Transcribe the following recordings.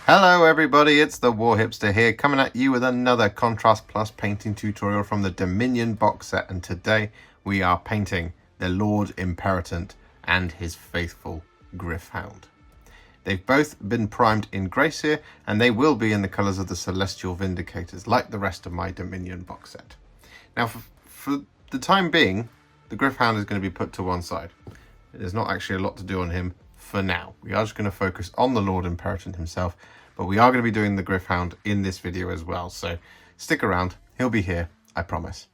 Hello everybody, it's the War Hipster here, coming at you with another Contrast Plus painting tutorial from the Dominion box set, and today we are painting the Lord-Imperatant and his faithful Gryph-hound. They've both been primed in Grace here, and they will be in the colours of the Celestial Vindicators, like the rest of my Dominion box set. Now, for the time being, the Gryph-hound is going to be put to one side. There's not actually a lot to do on him for now. We are just going to focus on the Lord-Imperatant himself, but we are going to be doing the Gryph-hound in this video as well, so stick around. He'll be here, I promise.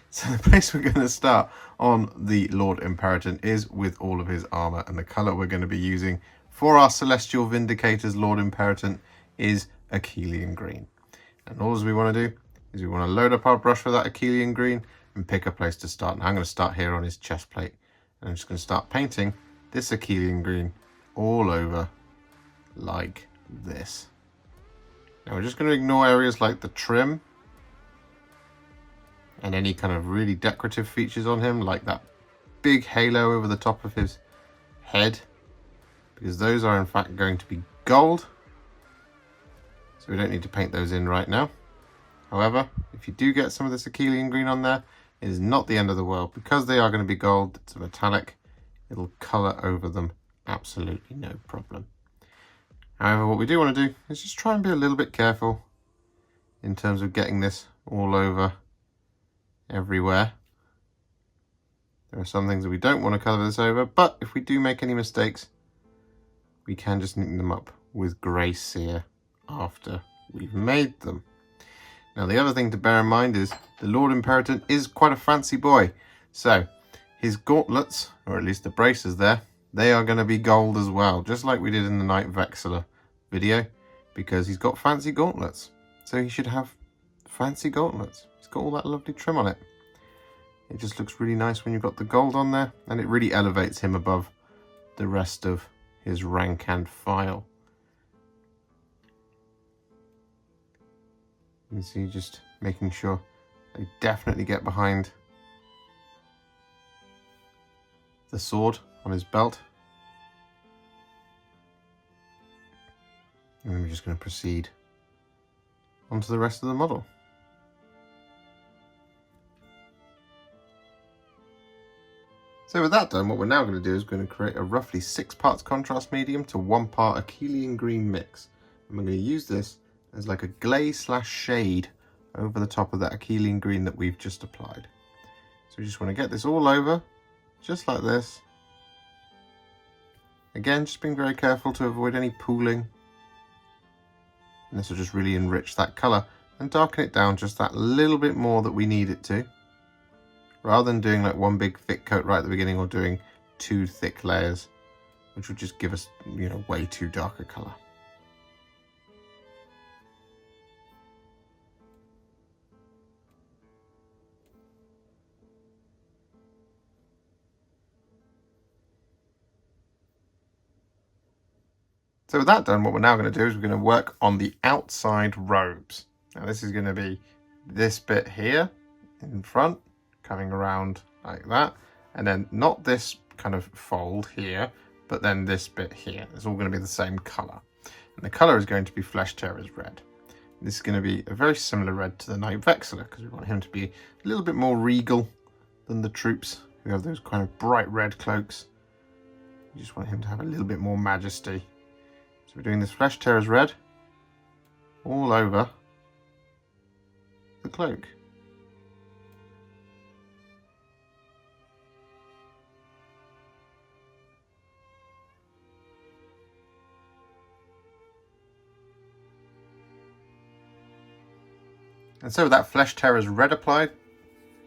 So the place we're going to start on the Lord-Imperatant is with all of his armour, and the colour we're going to be using for our Celestial Vindicators Lord-Imperatant is Akhelian Green. And all we want to do is we want to load up our brush with that Akhelian Green and pick a place to start. Now I'm going to start here on his chest plate, and I'm just going to start painting this Akhelian Green all over like this. Now we're just going to ignore areas like the trim and any kind of really decorative features on him, like that big halo over the top of his head, because those are in fact going to be gold, so we don't need to paint those in right now. However, if you do get some of this Akhelian Green on there, it is not the end of the world, because they are going to be gold. It's a metallic, it'll colour over them absolutely no problem. However, what we do want to do is just try and be a little bit careful in terms of getting this all over everywhere. There are some things that we don't want to colour this over, but if we do make any mistakes, we can just neaten them up with grey cere after we've made them. Now, the other thing to bear in mind is the Lord-Imperatant is quite a fancy boy, so his gauntlets, or at least the braces there, they are going to be gold as well, just like we did in the Night Vexillor video, because he's got fancy gauntlets. So he should have fancy gauntlets. He's got all that lovely trim on it. It just looks really nice when you've got the gold on there, and it really elevates him above the rest of his rank and file. You can see just making sure they definitely get behind the sword on his belt. And then we're just going to proceed onto the rest of the model. So with that done, what we're now going to do is we're going to create a roughly 6 parts contrast medium to 1 part Akhelian Green mix. And we're going to use this as like a glaze/shade over the top of that Akhelian Green that we've just applied. So we just want to get this all over, just like this. Again, just being very careful to avoid any pooling. And this will just really enrich that colour and darken it down just that little bit more that we need it to. Rather than doing like one big thick coat right at the beginning, or doing 2 thick layers, which would just give us, you know, way too dark a colour. So with that done, what we're now going to do is we're going to work on the outside robes. Now this is going to be this bit here in front, coming around like that, and then not this kind of fold here, but then this bit here. It's all going to be the same colour. And the colour is going to be Flesh Tearer's Red. This is going to be a very similar red to the Night Vexillor, because we want him to be a little bit more regal than the troops who have those kind of bright red cloaks. We just want him to have a little bit more majesty. So we're doing this Flesh Tearer's Red all over the cloak. And so with that Flesh Tearer's Red applied,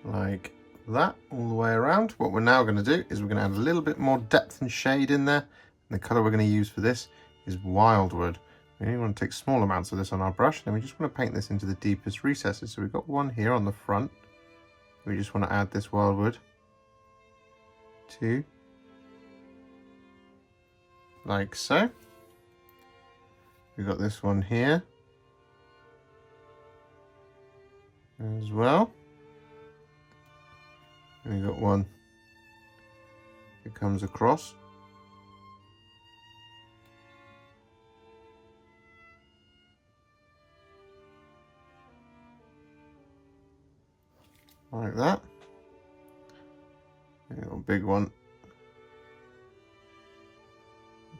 like that, all the way around, what we're now going to do is we're going to add a little bit more depth and shade in there. And the colour we're going to use for this is Wyldwood. We only want to take small amounts of this on our brush, and then we just want to paint this into the deepest recesses. So we've got one here on the front. We just want to add this Wyldwood to, like so. We've got this one here as well. And we've got one that comes across. big one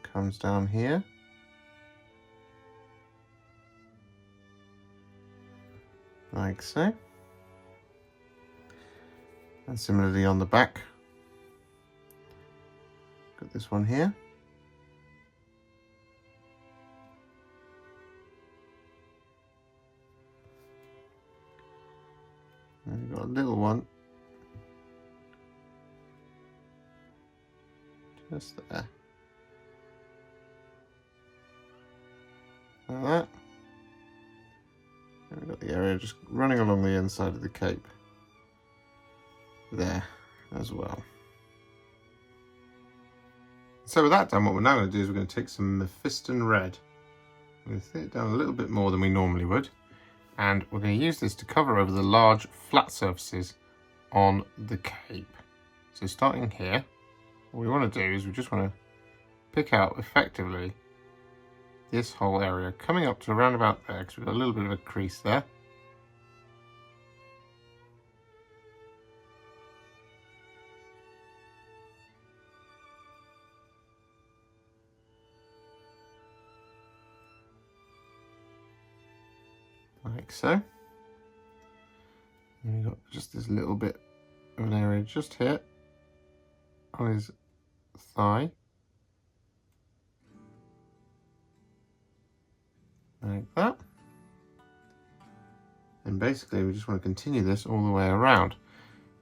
comes down here. Like so. And similarly on the back. Got this one here. And we've got a little one just there. Like that. And we've got the area just running along the inside of the cape there as well. So with that done, what we're now going to do is we're going to take some Mephiston Red. We're going to thin it down a little bit more than we normally would. And we're going to use this to cover over the large flat surfaces on the cape. So starting here, what we want to do is we just want to pick out effectively this whole area, coming up to around about there, because we've got a little bit of a crease there. Like so. And we've got just this little bit of an area just here on his thigh. Like that. And basically we just want to continue this all the way around.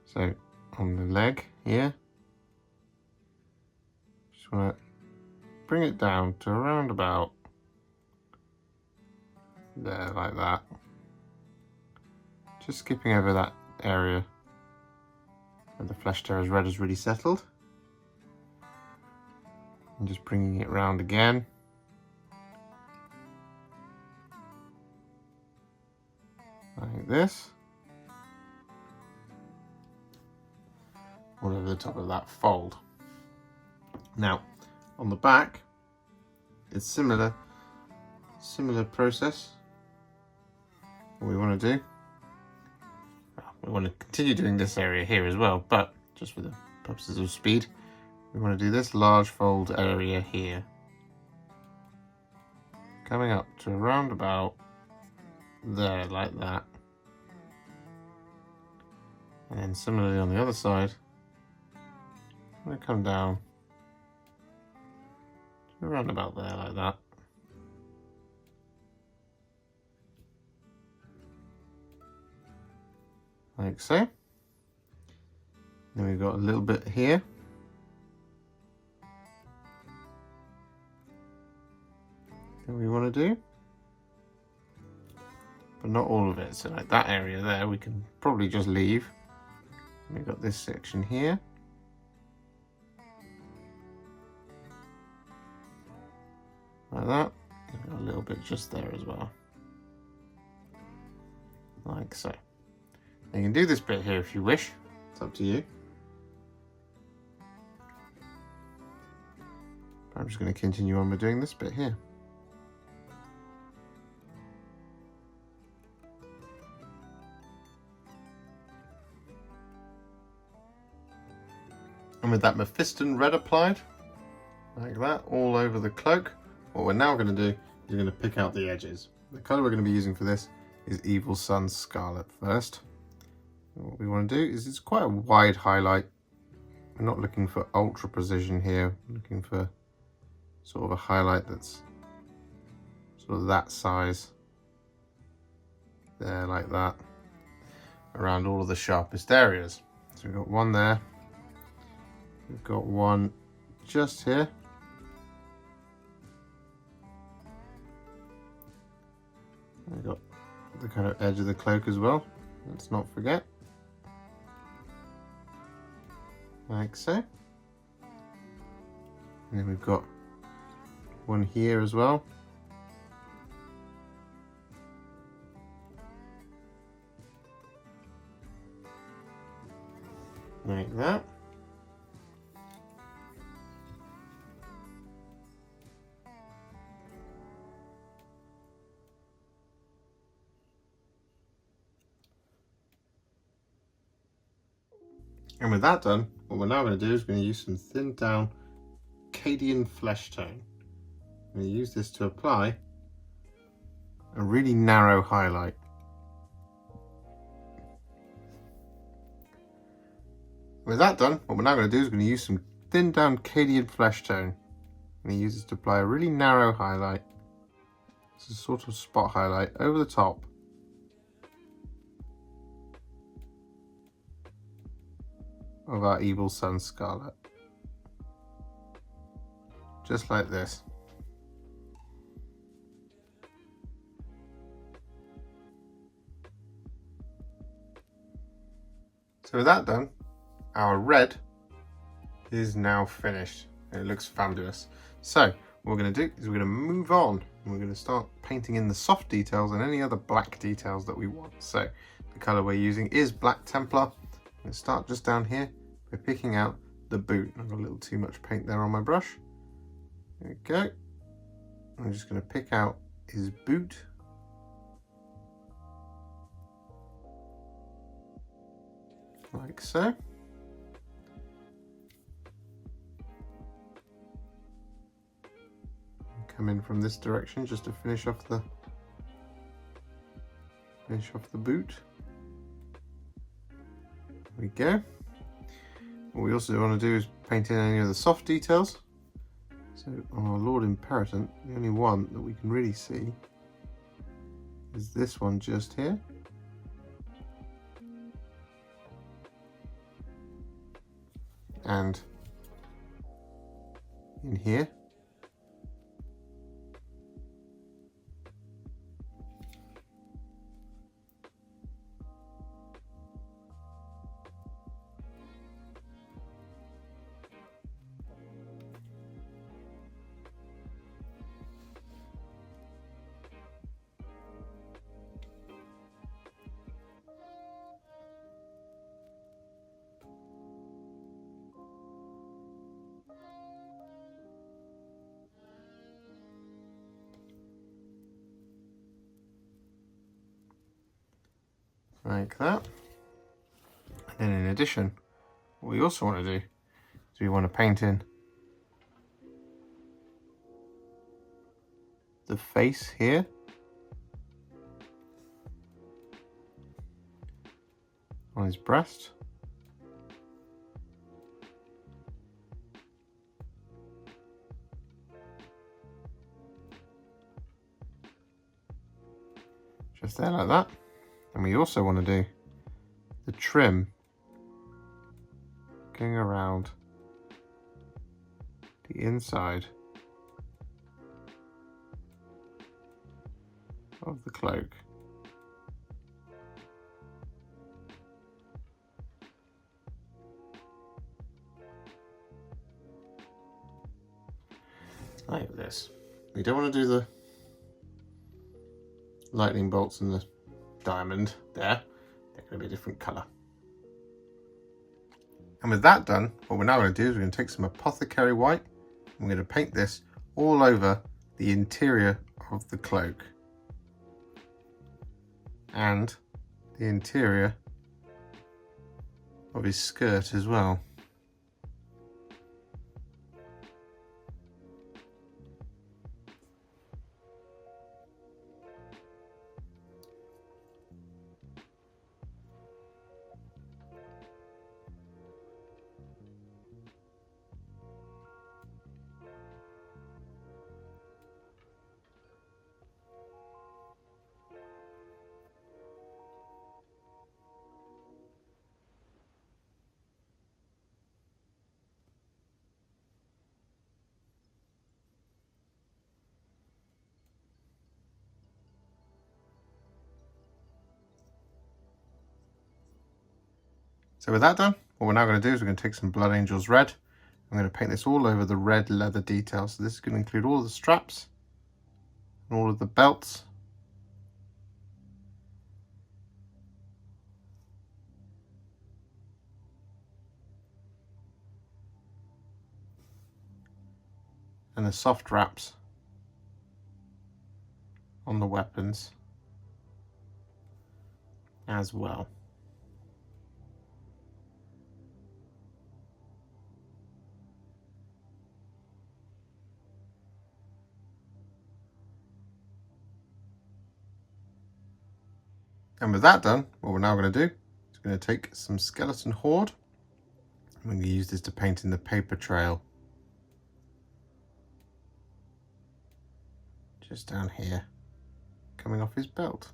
So on the leg here, just want to bring it down to around about there, like that. Just skipping over that area where the flesh terror's red has really settled. And just bringing it round again. Like this. All over the top of that fold. Now, on the back, it's similar process. What we want to do, we want to continue doing this area here as well, but just for the purposes of speed, we want to do this large fold area here, coming up to around about there, like that. And then similarly on the other side, I'm going to come down to around about there, like that. Like so. Then we've got a little bit here. That we want to do. But not all of it. So like that area there we can probably just leave. We've got this section here. Like that. We've got a little bit just there as well. Like so. You can do this bit here if you wish, it's up to you. I'm just going to continue on with doing this bit here. And with that Mephiston Red applied, like that, all over the cloak, what we're now going to do is we're going to pick out the edges. The colour we're going to be using for this is Evil Sunz Scarlet first. What we want to do is it's quite a wide highlight. We're not looking for ultra precision here. We're looking for sort of a highlight that's sort of that size. There, like that. Around all of the sharpest areas. So we've got one there. We've got one just here. We've got the kind of edge of the cloak as well. Let's not forget. Like so. And then we've got one here as well. Like that. And with that done, what we're now going to do is we're going to use some thinned down Cadian Fleshtone. I'm going to use this to apply a really narrow highlight. With that done, what we're now going to do is we're going to use some thinned down Cadian Fleshtone. I'm going to use this to apply a really narrow highlight. It's a sort of spot highlight over the top. Of our evil son Scarlet. Just like this. So with that done, our red is now finished. It looks fabulous. So what we're going to do is we're going to move on and we're going to start painting in the soft details and any other black details that we want. So the colour we're using is Black Templar. I'm going to start just down here by picking out the boot. I've got a little too much paint there on my brush. There we go. I'm just going to pick out his boot. Like so. Come in from this direction just to finish off the boot. There we go. What we also want to do is paint in any of the soft details. So on our Lord-Imperatant, the only one that we can really see is this one just here. And in here. Like that. And then in addition, what we also want to do is we want to paint in the face here. On his breast. Just there like that. And we also want to do the trim going around the inside of the cloak. Like this. We don't want to do the lightning bolts and the diamond there. They're going to be a different colour. And with that done, what we're now going to do is we're going to take some Apothecary White and we're going to paint this all over the interior of the cloak and the interior of his skirt as well. So with that done, what we're now going to do is we're going to take some Blood Angels Red. I'm going to paint this all over the red leather details. So this is going to include all of the straps and all of the belts. And the soft wraps on the weapons as well. And with that done, what we're now going to do is going to take some Skeleton Horde. I'm going to use this to paint in the paper trail. Just down here, coming off his belt.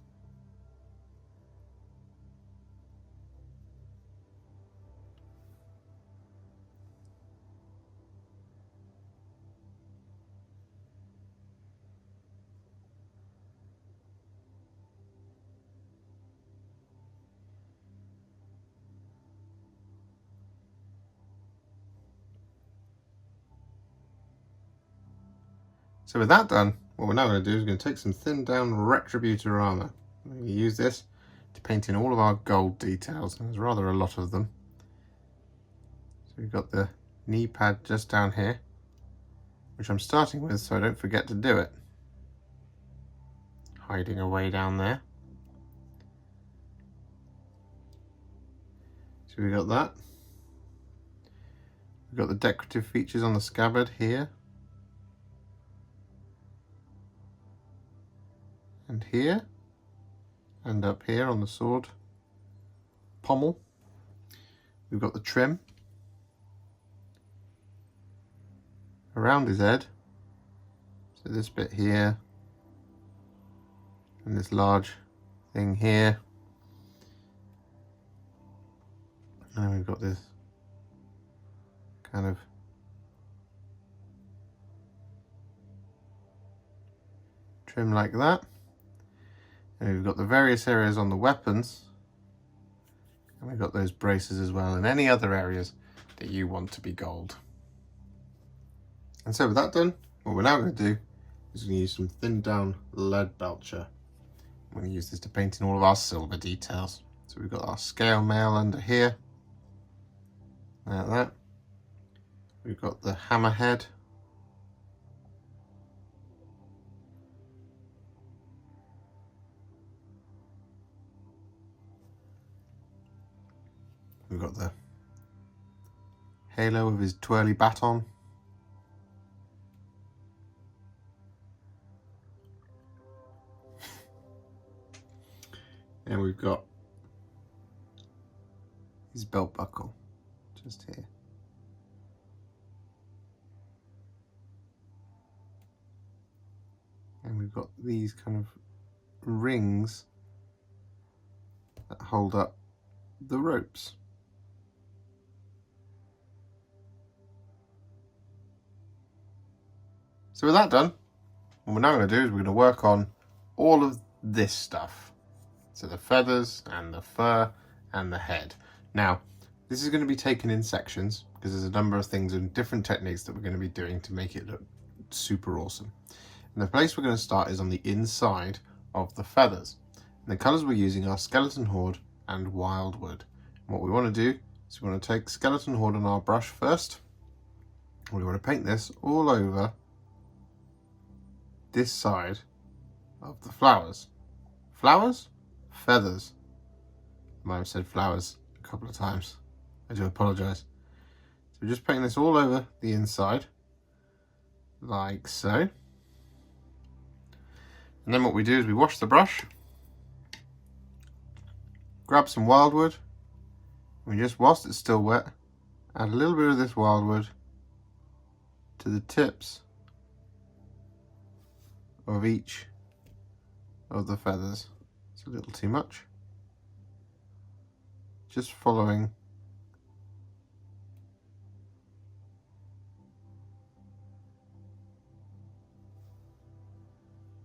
So with that done, what we're now going to do is going to take some thinned down Retributor Armour. We're going to use this to paint in all of our gold details, and there's rather a lot of them. So we've got the knee pad just down here, which I'm starting with so I don't forget to do it. Hiding away down there. So we've got that. We've got the decorative features on the scabbard here. And here, and up here on the sword pommel. We've got the trim around his head. So this bit here, and this large thing here. And then we've got this kind of trim like that. And we've got the various areas on the weapons, and we've got those braces as well, and any other areas that you want to be gold. And so with that done, what we're now going to do is we're going to use some thinned down Leadbelcher. I'm going to use this to paint in all of our silver details. So we've got our scale mail under here, like that. We've got the hammerhead. We've got the halo of his twirly baton. And we've got his belt buckle just here. And we've got these kind of rings that hold up the ropes. So with that done, what we're now going to do is we're going to work on all of this stuff. So the feathers and the fur and the head. Now, this is going to be taken in sections because there's a number of things and different techniques that we're going to be doing to make it look super awesome. And the place we're going to start is on the inside of the feathers. And the colours we're using are Skeleton Horde and Wyldwood. And what we want to do is we want to take Skeleton Horde on our brush first. We want to paint this all over this side of the flowers. Flowers? Feathers. I might have said flowers a couple of times. I do apologise. So we're just painting this all over the inside, like so. And then what we do is we wash the brush, grab some Wyldwood, and we just, whilst it's still wet, add a little bit of this Wyldwood to the tips of each of the feathers. It's a little too much. Just following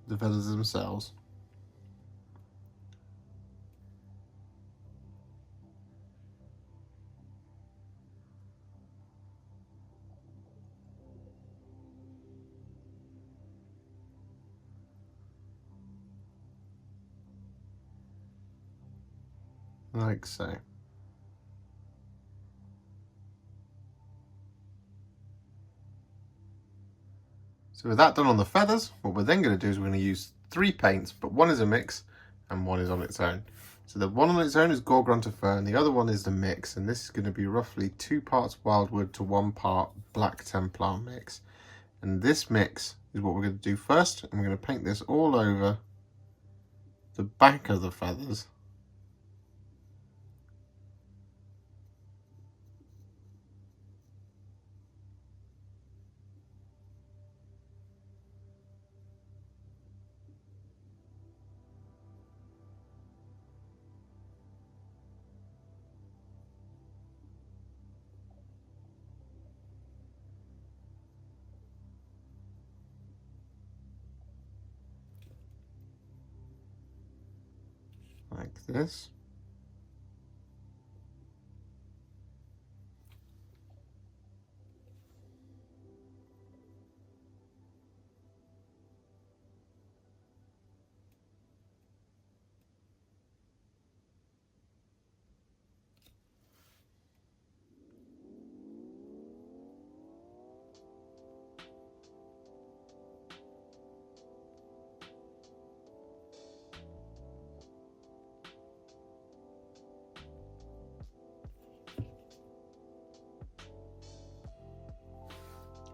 the feathers themselves. Like so. So with that done on the feathers, what we're then going to do is we're going to use 3 paints, but one is a mix and one is on its own. So the one on its own is Gore-Grunta Fur and the other one is the mix, and this is going to be roughly 2 parts Wyldwood to 1 part Black Templar mix. And this mix is what we're going to do first, and we're going to paint this all over the back of the feathers like this.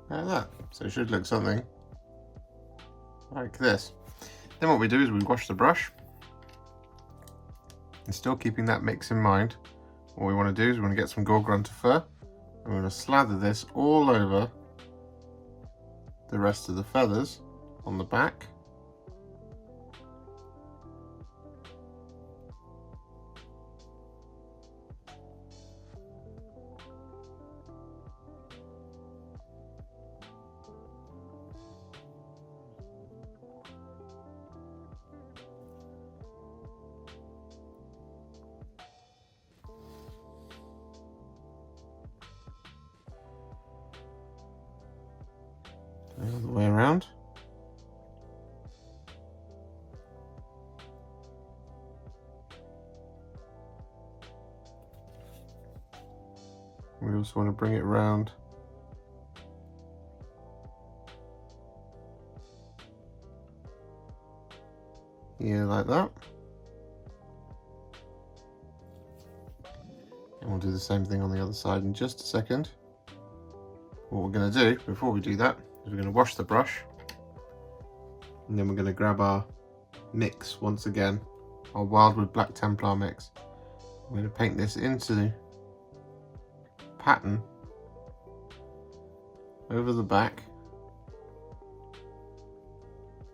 Like that. So it should look something like this. Then what we do is we wash the brush, and still keeping that mix in mind, what we want to do is we want to get some Gore-Grunta Fur, and we're going to slather this all over the rest of the feathers on the back. The other way around. We also want to bring it round here like that. And we'll do the same thing on the other side in just a second. What we're going to do before we do that is we're going to wash the brush, and then we're going to grab our mix once again, our Wyldwood Black Templar mix. I'm going to paint this into the pattern over the back,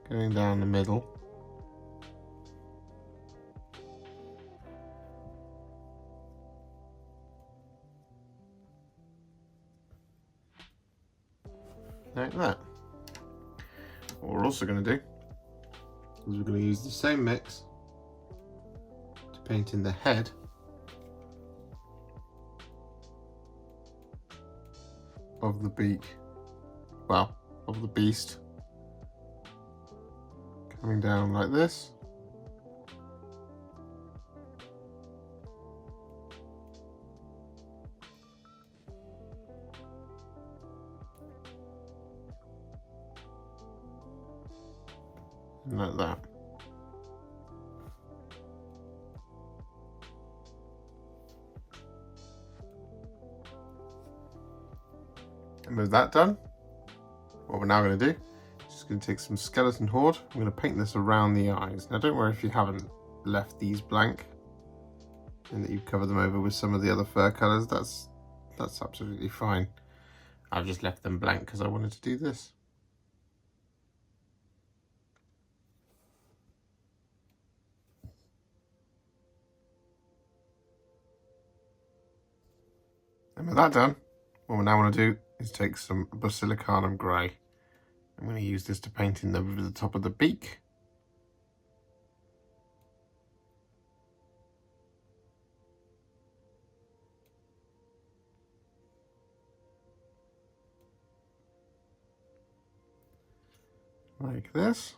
going down the middle. Like that. What we're also going to do is we're going to use the same mix to paint in the head of the beak, well, of the beast, coming down like this. Like that. And with that done, what we're now going to do is just going to take some Skeleton Horde. I'm going to paint this around the eyes. Now don't worry if you haven't left these blank and that you've covered them over with some of the other fur colours. That's absolutely fine. I've just left them blank because I wanted to do this. And with that done, what we now want to do is take some Basilicanum Grey. I'm going to use this to paint in the top of the beak. Like this.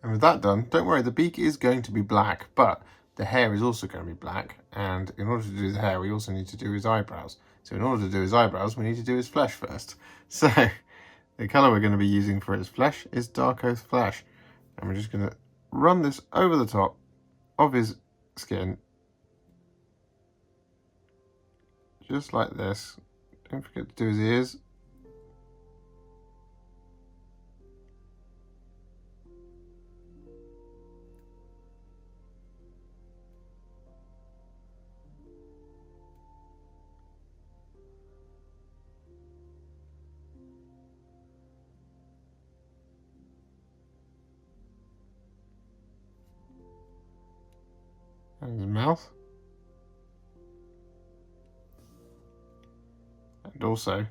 And with that done, don't worry, the beak is going to be black, but the hair is also going to be black. And in order to do the hair, we also need to do his eyebrows. So in order to do his eyebrows, we need to do his flesh first. So the colour we're going to be using for his flesh is Darkoath Flesh. And we're just going to run this over the top of his skin. Just like this. Don't forget to do his ears. And also,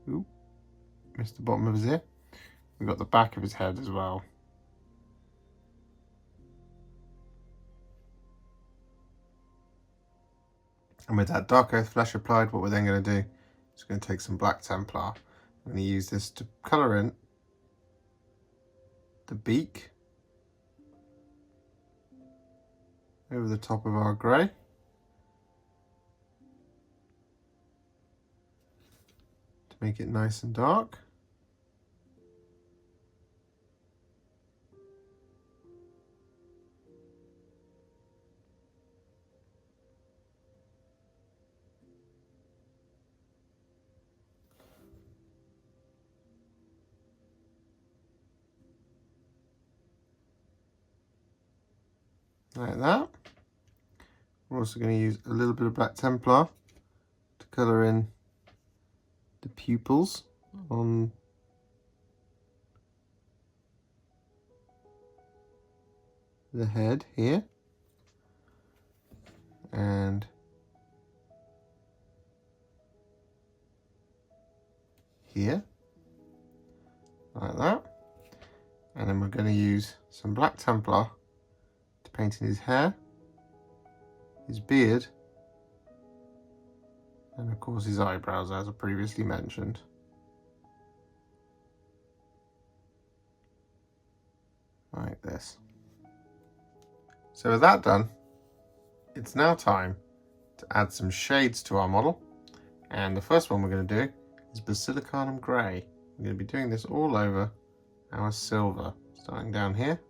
ooh, missed the bottom of his ear. We've got the back of his head as well. And with that Darkoath Flesh applied, what we're then going to do is going to take some Black Templar. I'm going to use this to colour in the beak over the top of our grey. To make it nice and dark. Like that. We're also going to use a little bit of Black Templar to colour in the pupils on the head here. And here. Like that. And then we're going to use some Black Templar to paint in his hair, his beard, and of course his eyebrows, as I previously mentioned. Like this. So with that done, it's now time to add some shades to our model. And the first one we're going to do is Basilicanum Grey. We're going to be doing this all over our silver, starting down here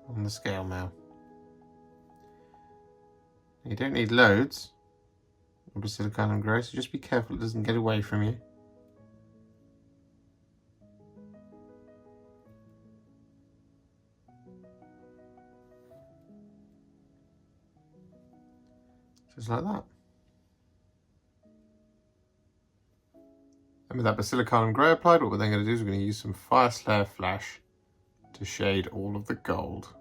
on the scale now. You don't need loads of Basilicanum Grey, so just be careful it doesn't get away from you. Just like that. And with that Basilicanum Grey applied, what we're then going to do is we're going to use some Fyreslayer Flesh to shade all of the gold.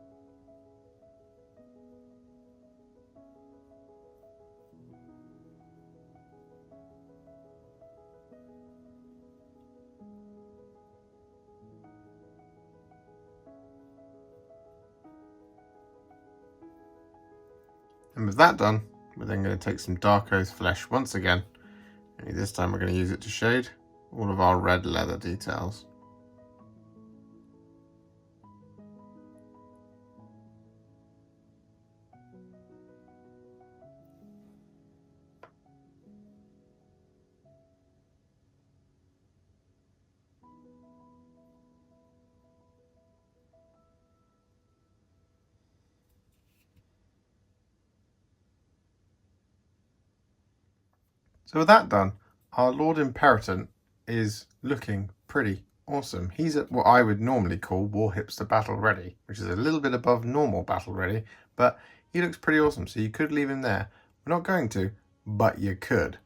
And with that done, we're then going to take some Darkoath Flesh once again. Only this time we're going to use it to shade all of our red leather details. So with that done, our Lord-Imperatant is looking pretty awesome. He's at what I would normally call War Hipster Battle Ready, which is a little bit above normal Battle Ready, but he looks pretty awesome, so you could leave him there. We're not going to, but you could.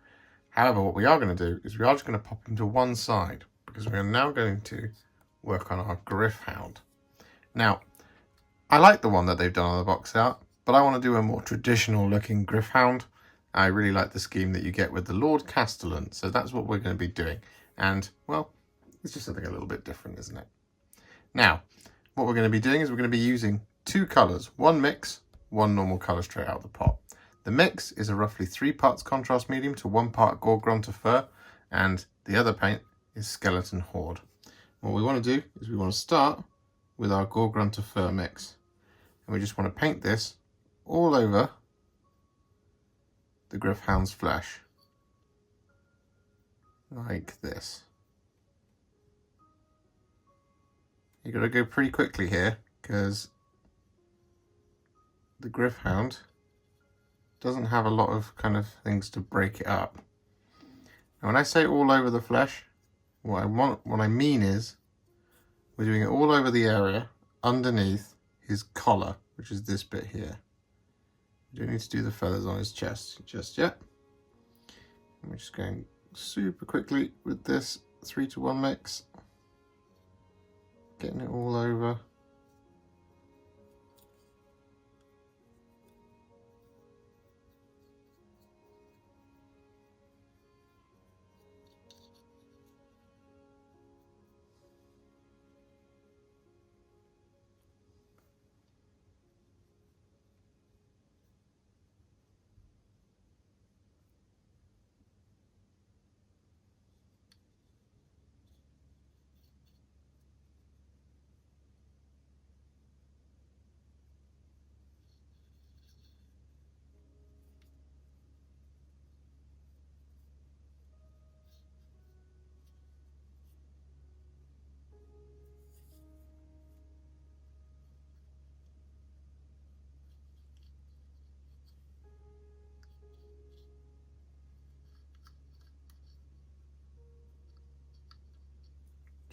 However, what we are going to do is we are just going to pop him to one side, because we are now going to work on our Gryph-hound. Now, I like the one that they've done on the box art, but I want to do a more traditional looking Gryph-hound. I really like the scheme that you get with the Lord Castellan, so that's what we're going to be doing. And, well, it's just something a little bit different, isn't it? Now, what we're going to be doing is we're going to be using two colours, one mix, one normal colour straight out of the pot. The mix is a roughly 3 parts contrast medium to 1 part Gore-Grunta Fur, and the other paint is Skeleton Horde. What we want to do is we want to start with our Gore-Grunta Fur mix, and we just want to paint this all over the Gryph-hound's flesh, like this. You've got to go pretty quickly here, because the Gryph-hound doesn't have a lot of kind of things to break it up. Now when I say all over the flesh, what I mean is we're doing it all over the area underneath his collar, which is this bit here. You don't need to do the feathers on his chest just yet. And we're just going super quickly with this 3-to-1 mix. Getting it all over.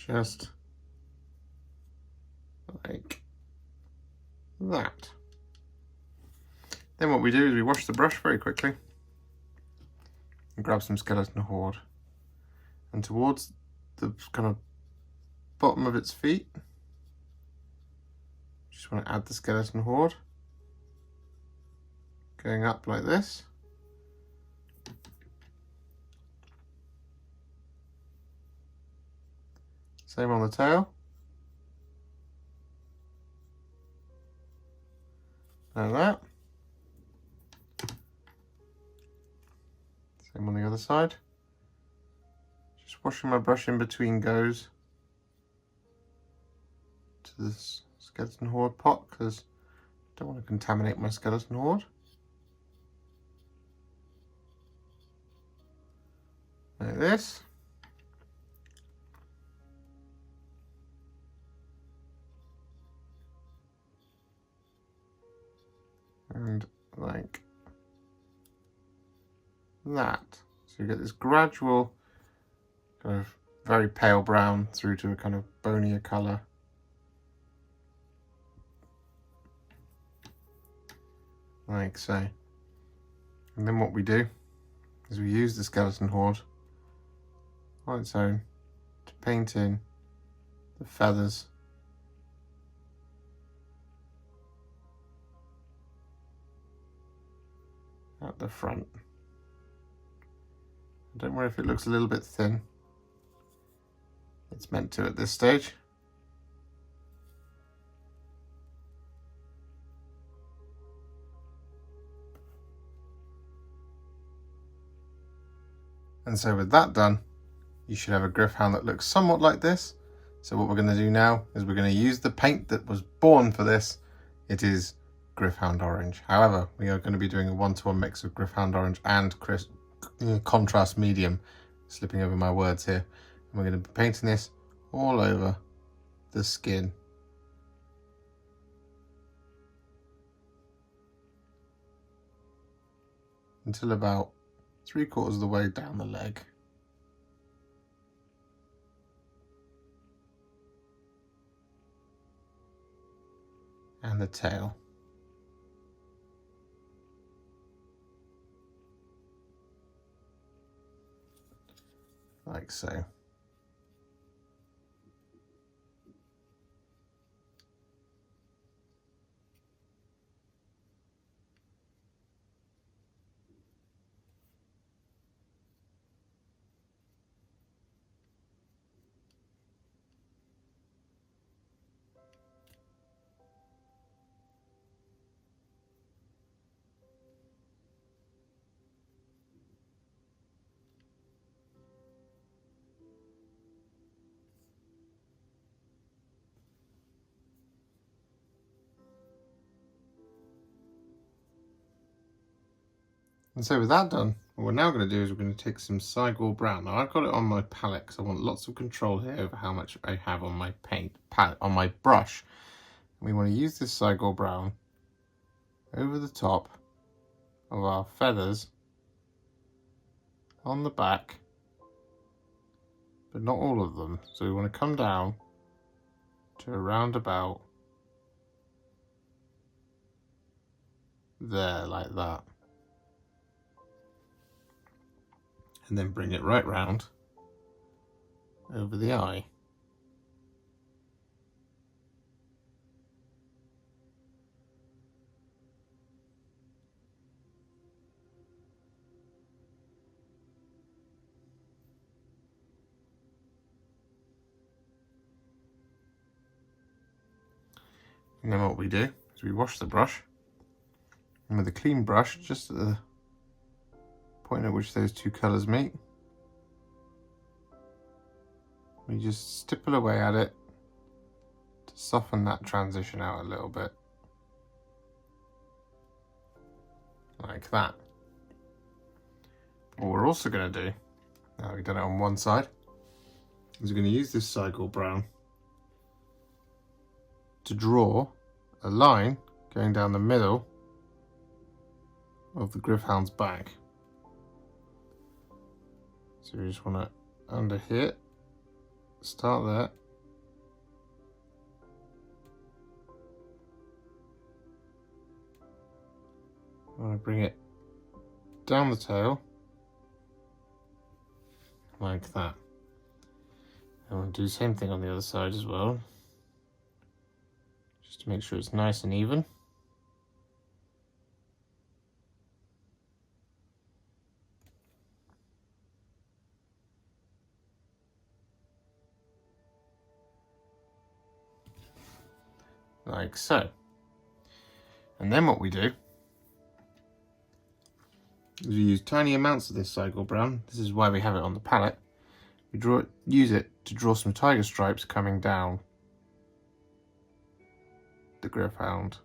Just like that. Then what we do is we wash the brush very quickly and grab some Skeleton Horde, and towards the kind of bottom of its feet, just want to add the Skeleton Horde, going up like this. Same on the tail. Like that. Same on the other side. Just washing my brush in between goes to this Skeleton Horde pot, because I don't want to contaminate my Skeleton Horde. Like this. And like that. So you get this gradual kind of very pale brown through to a kind of bonier colour. Like so. And then what we do is we use the Skeleton Horde on its own to paint in the feathers at the front. Don't worry if it looks a little bit thin. It's meant to at this stage. And so with that done, you should have a Gryph-hound that looks somewhat like this. So what we're going to do now is we're going to use the paint that was born for this. It is Gryph-hound Orange. However, we are going to be doing a 1-to-1 mix of Gryph-hound Orange and contrast medium. Slipping over my words here. And we're going to be painting this all over the skin. Until about 3/4 of the way down the leg. And the tail. Like so. And so with that done, what we're now going to do is we're going to take some Cygor Brown. Now I've got it on my palette because I want lots of control here over how much I have on my on my brush. And we want to use this Cygor Brown over the top of our feathers on the back, but not all of them. So we want to come down to around about there, like that. And then bring it right round over the eye. And then what we do is we wash the brush, and with a clean brush, just at the point at which those two colours meet, we just stipple away at it to soften that transition out a little bit, like that. What we're also going to do, now we've done it on one side, is we're going to use this Cygor Brown to draw a line going down the middle of the Gryph-hound's back. So we just want to under here start there. I want to bring it down the tail, like that. I want to do the same thing on the other side as well, just to make sure it's nice and even. Like so. And then what we do is we use tiny amounts of this Cygor Brown. This is why we have it on the palette. We use it to draw some tiger stripes coming down the Gryph-hound.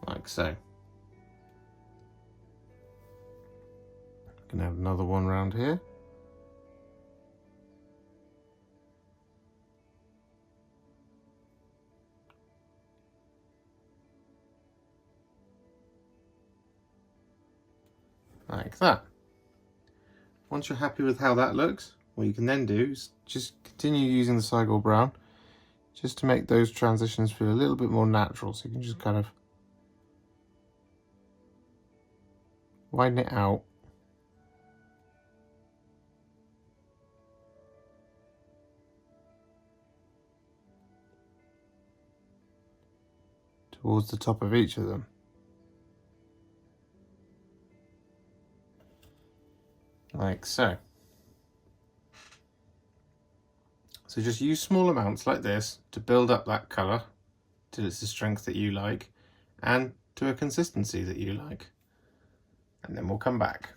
Like so. Gonna have another one round here. Like that. Once you're happy with how that looks, what you can then do is just continue using the Cygor Brown just to make those transitions feel a little bit more natural. So you can just kind of widen it out. Towards the top of each of them. Like so. So just use small amounts like this to build up that colour till it's the strength that you like and to a consistency that you like. And then we'll come back.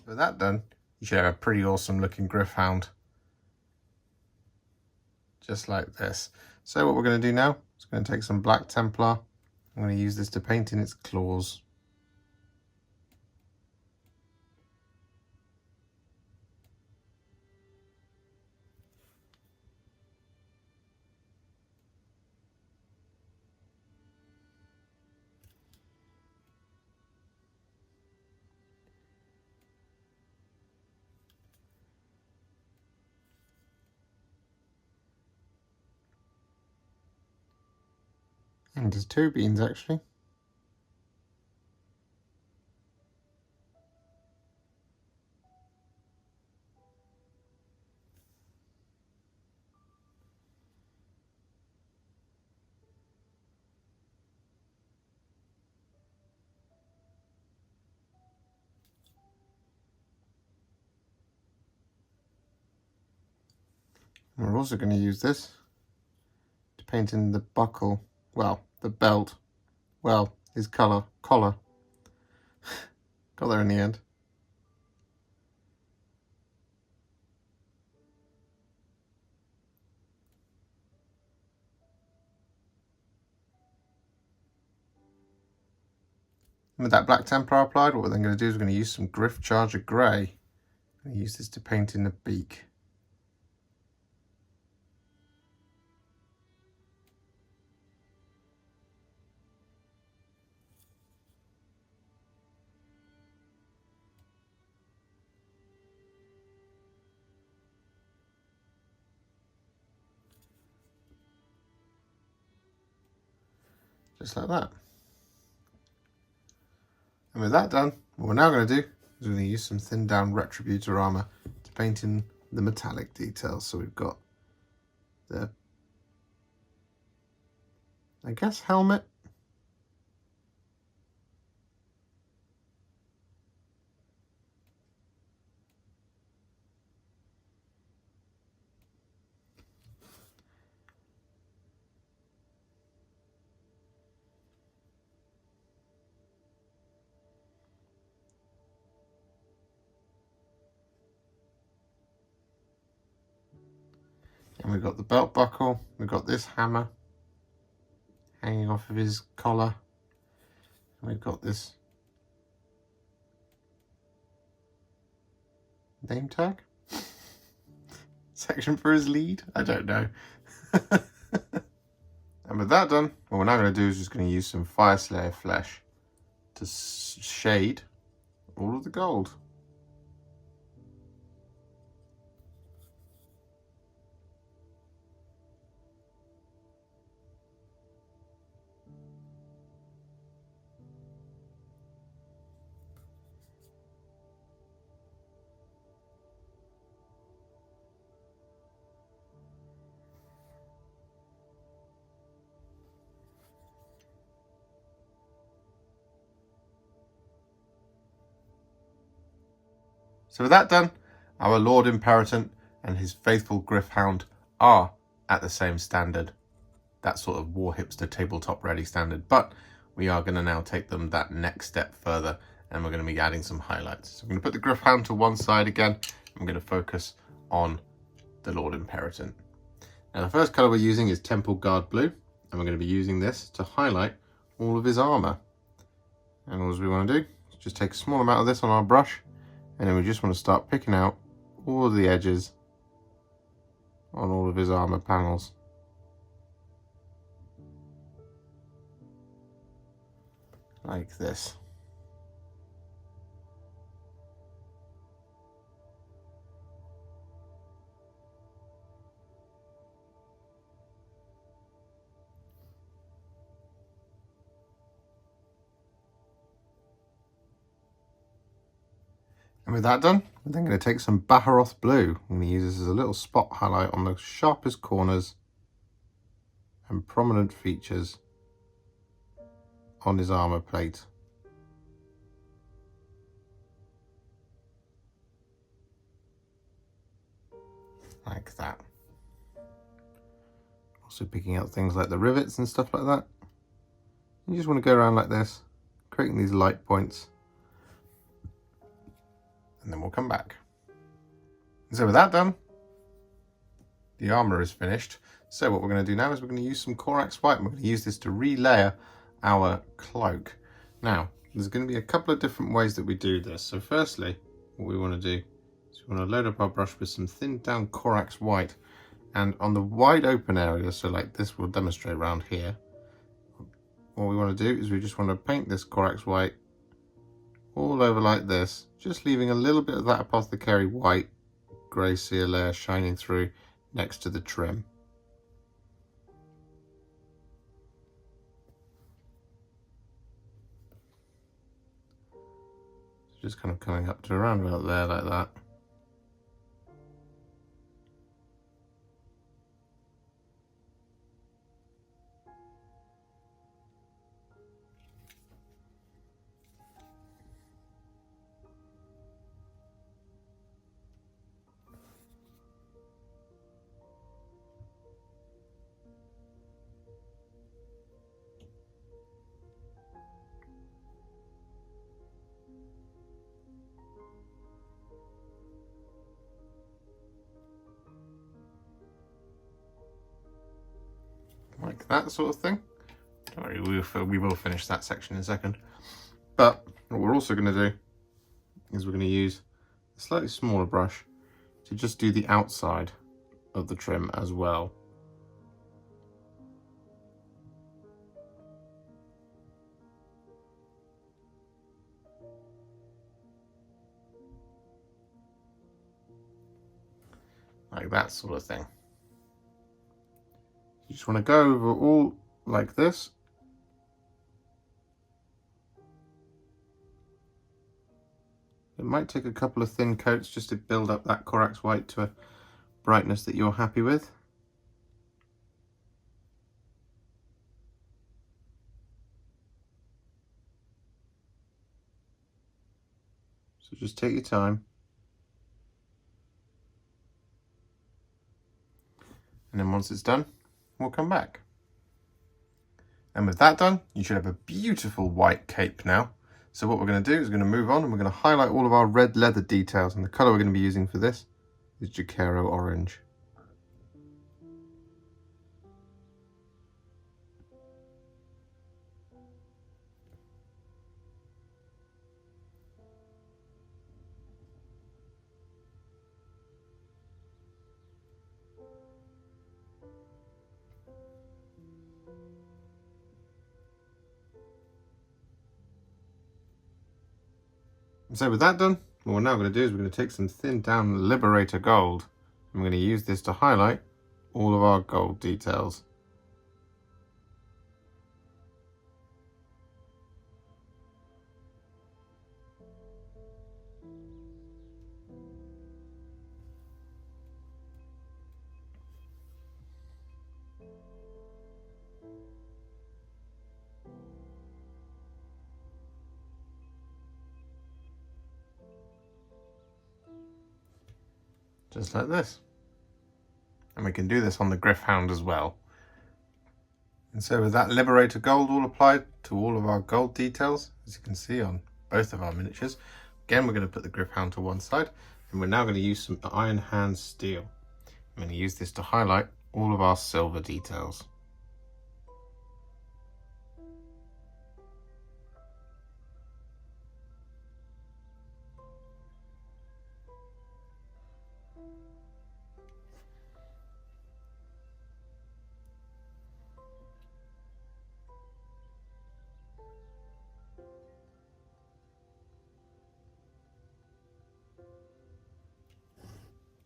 With that done, you should have a pretty awesome looking Gryph-hound. Just like this. So what we're going to do now is going to take some black Templar. I'm going to use this to paint in its claws. And there's two beans actually. We're also going to use this to paint in the buckle, well, the belt, well, his collar. Got there in the end. And with that black Templar applied, what we're then going to do is we're going to use some Gryph-Charger Grey. I'm going to use this to paint in the beak. Just like that. And with that done, what we're now going to do is we're going to use some thinned down Retributor Armour to paint in the metallic details. So we've got the, I guess, helmet. And we've got the belt buckle, we've got this hammer hanging off of his collar, and we've got this name tag section for his lead. I don't know. And with that done, what we're now going to do is just going to use some Fyreslayer Flesh to shade all of the gold. So with that done, our Lord-Imperatant and his faithful Gryph-hound are at the same standard. That sort of war hipster tabletop ready standard. But we are going to now take them that next step further, and we're going to be adding some highlights. So I'm going to put the Gryph-hound to one side again. I'm going to focus on the Lord-Imperatant. Now the first colour we're using is Temple Guard Blue, and we're going to be using this to highlight all of his armour. And all we want to do is just take a small amount of this on our brush, and then we just want to start picking out all of the edges on all of his armour panels. Like this. And with that done, I'm then going to take some Baharroth Blue. I'm going to use this as a little spot highlight on the sharpest corners and prominent features on his armour plate. Like that. Also picking out things like the rivets and stuff like that. You just want to go around like this, creating these light points. And then we'll come back. And so with that done, the armour is finished. So what we're going to do now is we're going to use some Corax White, and we're going to use this to relayer our cloak. Now, there's going to be a couple of different ways that we do this. So firstly, what we want to do is we want to load up our brush with some thinned down Corax White, and on the wide open area, so like this will demonstrate around here, what we want to do is we just want to paint this Corax White all over like this, just leaving a little bit of that Apothecary White grey seal layer shining through next to the trim. So just kind of coming up to around about there like that. Like that sort of thing. Don't worry, we will finish that section in a second. But what we're also going to do is we're going to use a slightly smaller brush to just do the outside of the trim as well. Like that sort of thing. You just want to go over all like this. It might take a couple of thin coats just to build up that Corax White to a brightness that you're happy with. So just take your time. And then once it's done, we'll come back. And with that done, you should have a beautiful white cape now. So what we're going to do is we're going to move on, and we're going to highlight all of our red leather details. And the colour we're going to be using for this is Jokaero Orange. And so with that done, what we're now going to do is we're going to take some thinned down Liberator Gold. And we're going to use this to highlight all of our gold details. Just like this. And we can do this on the Gryph-hound as well. And so with that Liberator Gold all applied to all of our gold details, as you can see on both of our miniatures, again we're going to put the Gryph-hound to one side, and we're now going to use some Iron Hand Steel. I'm going to use this to highlight all of our silver details.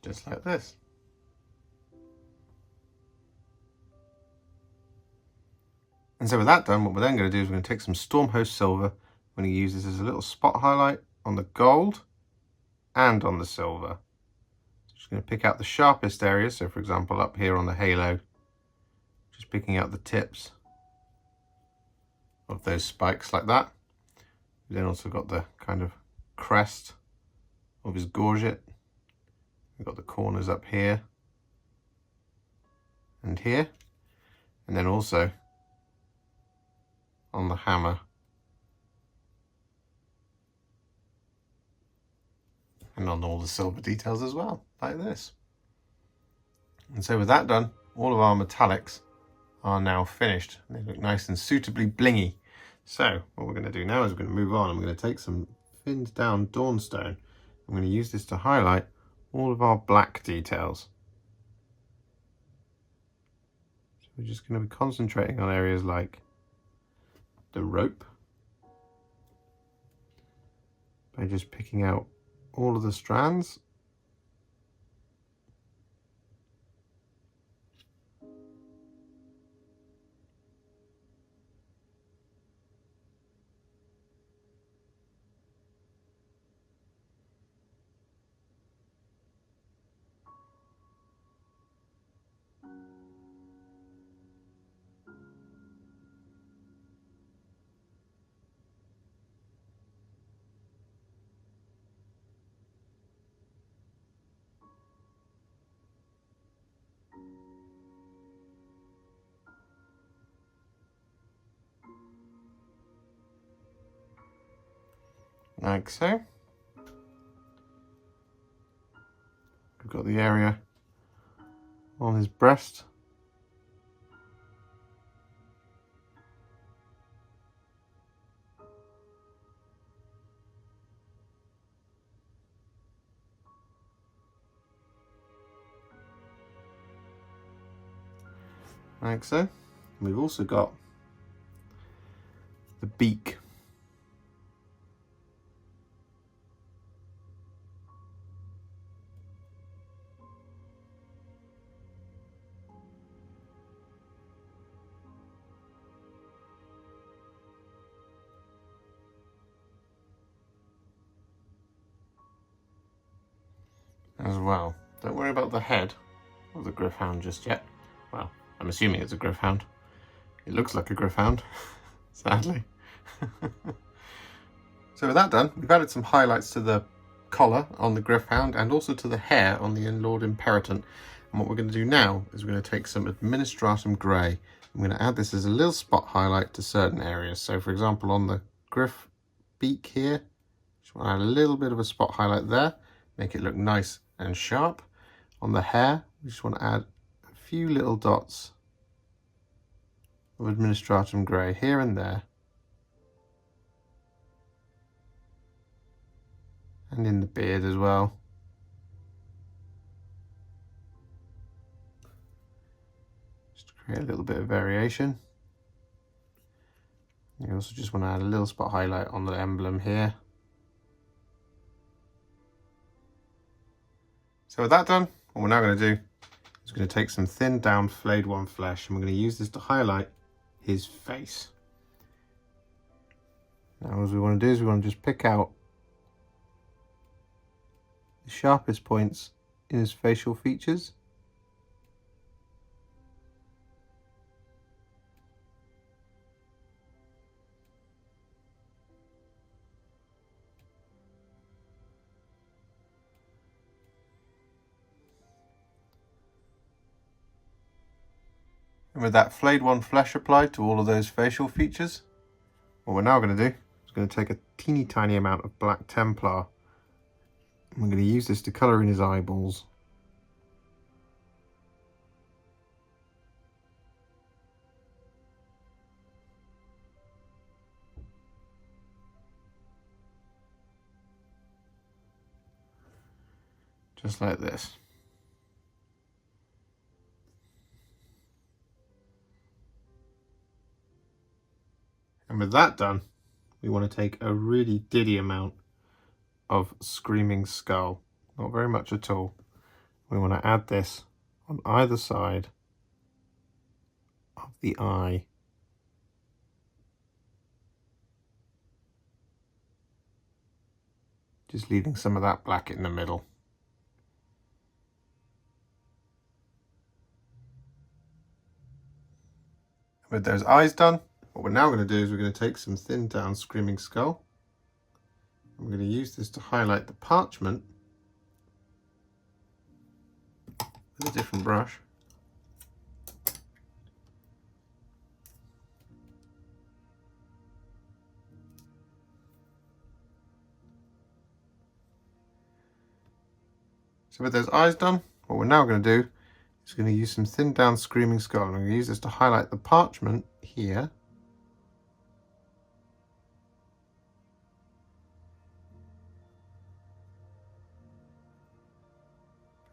Just like this. And so with that done, what we're then going to do is we're going to take some Stormhost Silver. We're going to use this as a little spot highlight on the gold and on the silver. Just going to pick out the sharpest areas. So for example, up here on the halo, just picking out the tips of those spikes like that. We've then also got the kind of crest of his gorget. We've got the corners up here and here, and then also on the hammer and on all the silver details as well, like this. And so with that done, all of our metallics are now finished. They look nice and suitably blingy. So what we're going to do now is we're going to move on, and we're going to take some thinned down Dawnstone. I'm going to use this to highlight all of our black details. So we're just going to be concentrating on areas like the rope by just picking out all of the strands. Like so. We've got the area on his breast. Like so. We've also got the beak. As well. Don't worry about the head of the Gryph-hound just yet. Well, I'm assuming it's a Gryph-hound. It looks like a Gryph-hound, sadly. So with that done, we've added some highlights to the collar on the Gryph-hound and also to the hair on the Lord-Imperatant. And what we're going to do now is we're going to take some Administratum Grey. I'm going to add this as a little spot highlight to certain areas. So for example, on the Gryph beak here, just want to add a little bit of a spot highlight there, make it look nice and sharp. On the hair, we just want to add a few little dots of Administratum Grey here and there. And in the beard as well. Just to create a little bit of variation. You also just want to add a little spot highlight on the emblem here. So with that done, what we're now going to do is we're going to take some thinned down Flayed One Flesh, and we're going to use this to highlight his face. Now what we want to do is we want to just pick out the sharpest points in his facial features. And with that Flayed One Flesh applied to all of those facial features, what we're now going to do is going to take a teeny tiny amount of black Templar, and we're going to use this to colour in his eyeballs. Just like this. And with that done, we want to take a really diddy amount of Screaming Skull. Not very much at all. We want to add this on either side of the eye. Just leaving some of that black in the middle. With those eyes done, what we're now going to do is we're going to take some thinned down Screaming Skull. I'm going to use this to highlight the parchment with a different brush. So with those eyes done, what we're now going to do is going to use some thinned down Screaming Skull. I'm going to use this to highlight the parchment here.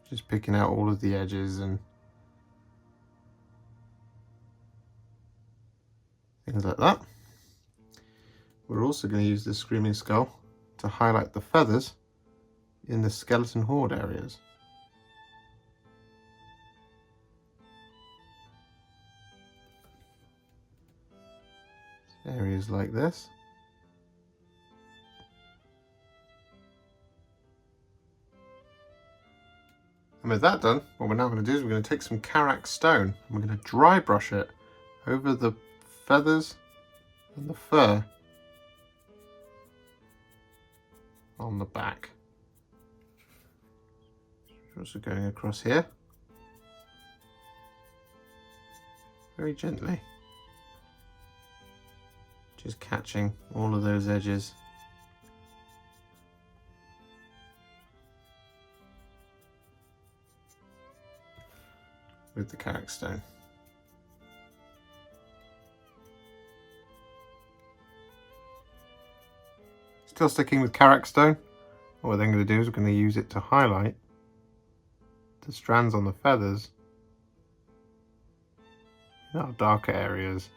Just picking out all of the edges and things like that. We're also going to use this Screaming Skull to highlight the feathers in the skeleton horde areas. Areas like this. And with that done, what we're now going to do is we're going to take some Karak Stone and we're going to dry brush it over the feathers and the fur on the back. Also going across here, very gently, just catching all of those edges. With the Karak Stone. Still sticking with Karak Stone, what we're then going to do is we're going to use it to highlight the strands on the feathers in our darker areas.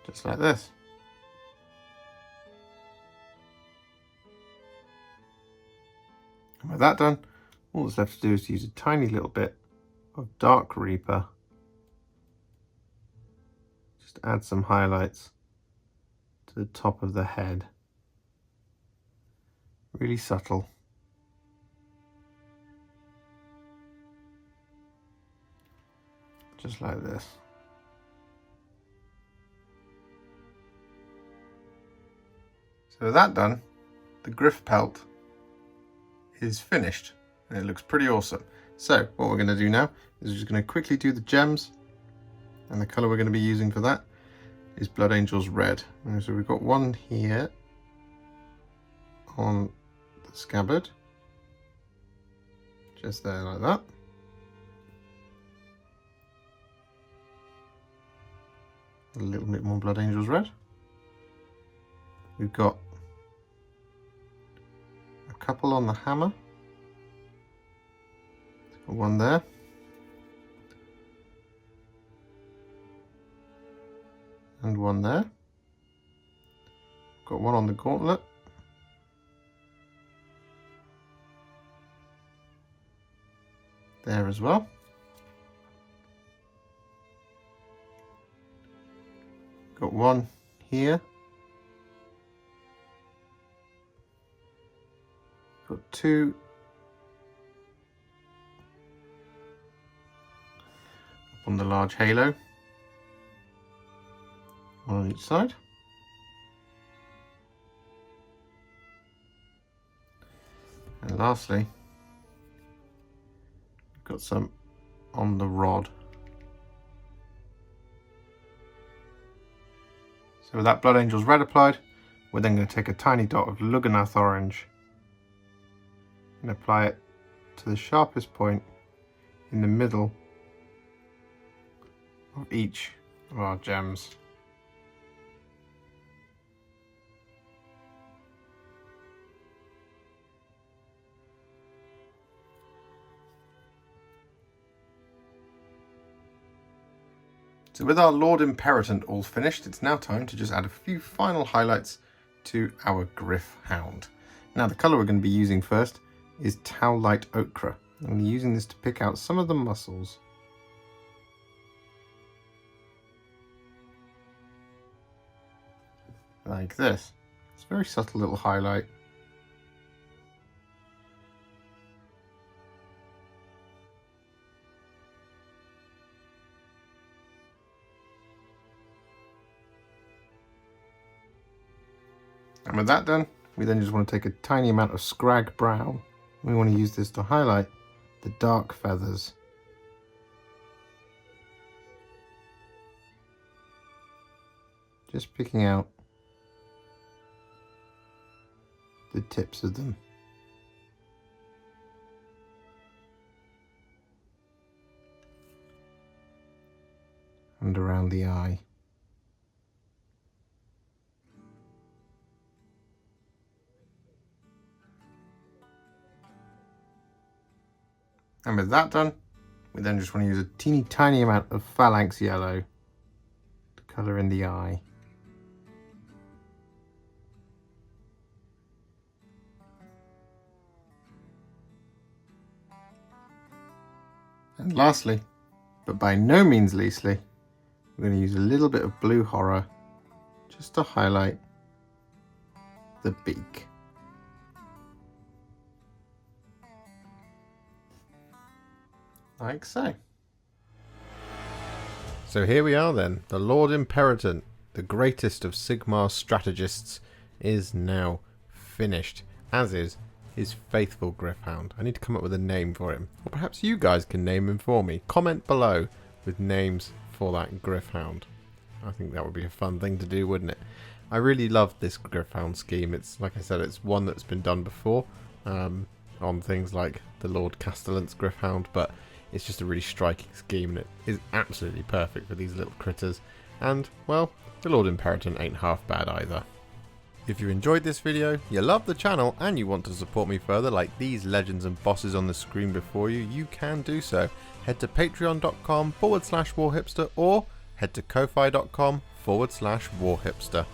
Just like this. And with that done, all that's left to do is to use a tiny little bit of Dark Reaper. Just add some highlights to the top of the head. Really subtle. Just like this. So with that done, the Gryph pelt is finished and it looks pretty awesome. So what we're going to do now is we're just going to quickly do the gems, and the colour we're going to be using for that is Blood Angel's Red. And so we've got one here on the scabbard, just there like that. A little bit more Blood Angel's Red. We've got a couple on the hammer. Got one there. And one there. Got one on the gauntlet. There as well. Got one here. Got two up on the large halo. One on each side. And lastly, got some on the rod. So with that Blood Angel's Red applied, we're then going to take a tiny dot of Lugganath Orange and apply it to the sharpest point in the middle of each of our gems. So with our Lord-Imperatant all finished, it's now time to just add a few final highlights to our Gryph-hound. Now the colour we're going to be using first is Tau Light Ochre. I'm going to be using this to pick out some of the muscles. Like this. It's a very subtle little highlight. And with that done, we then just want to take a tiny amount of Cygor Brown. We want to use this to highlight the dark feathers. Just picking out the tips of them. And around the eye. And with that done, we then just want to use a teeny tiny amount of Phalanx Yellow to colour in the eye. And lastly, but by no means leastly, we're going to use a little bit of Blue Horror just to highlight the beak. Like so. So here we are then. The Lord-Imperatant, the greatest of Sigmar's strategists, is now finished, as is his faithful Gryph-hound. I need to come up with a name for him. Or perhaps you guys can name him for me. Comment below with names for that Gryph-hound. I think that would be a fun thing to do, wouldn't it? I really love this Gryph-hound scheme. It's, like I said, it's one that's been done before on things like the Lord Castellan's Gryph-hound, but it's just a really striking scheme, and it is absolutely perfect for these little critters. And, well, the Lord-Imperatant ain't half bad either. If you enjoyed this video, you love the channel, and you want to support me further like these legends and bosses on the screen before you, you can do so. Head to patreon.com/warhipster or head to ko-fi.com/warhipster.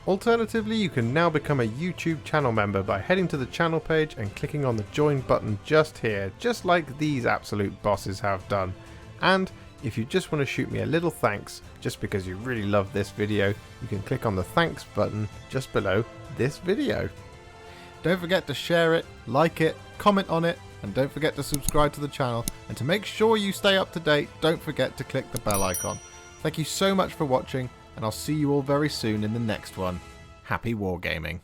Alternatively, you can now become a YouTube channel member by heading to the channel page and clicking on the join button just here, just like these absolute bosses have done. And if you just want to shoot me a little thanks, just because you really love this video, you can click on the thanks button just below this video. Don't forget to share it, like it, comment on it, and don't forget to subscribe to the channel. And to make sure you stay up to date, don't forget to click the bell icon. Thank you so much for watching, and I'll see you all very soon in the next one. Happy wargaming.